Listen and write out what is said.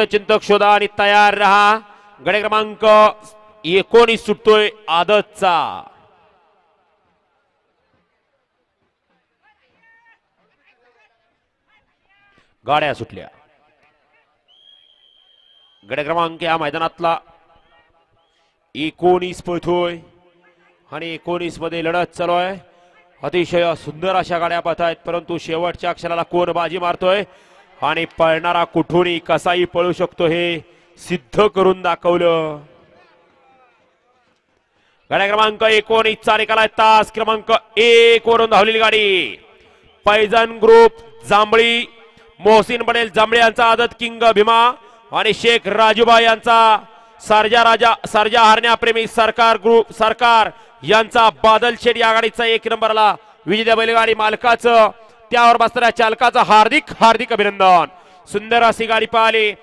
चिंतक शोधा आणि तयार रहा. गडे क्रमांक 19 सुटतोय आदतचा. गाड्या सुटल्या. गडे क्रमांक या मैदानातला 19 पळतोय आणि 19 मध्ये लढत चालू आहे. अतिशय सुंदर अशा गाड्या पाहत आहेत, परंतु शेवटच्या अक्षराला कोण बाजी मारतोय आणि पळणारा कुठूनही कसाही पळू शकतो हे सिद्ध करून दाखवलं. गाड्या क्रमांक 19 चा निकाल आहे. तास क्रमांक 1 वरून धावलेली गाडी पैजन ग्रुप जांभळी, मोहसिन पटेल जांभळी यांचा आदत किंग भीमा आणि शेख राजूबा यांचा सरजा हरण्याप्रेमी सरकार यांचा बादल शेठ या गाडीचा 1 नंबरला विजेत्या बैलगाडी मालकाचं त्यावर बसणाऱ्या चालकाचं हार्दिक अभिनंदन. सुंदर अशी गाडी पाहिली.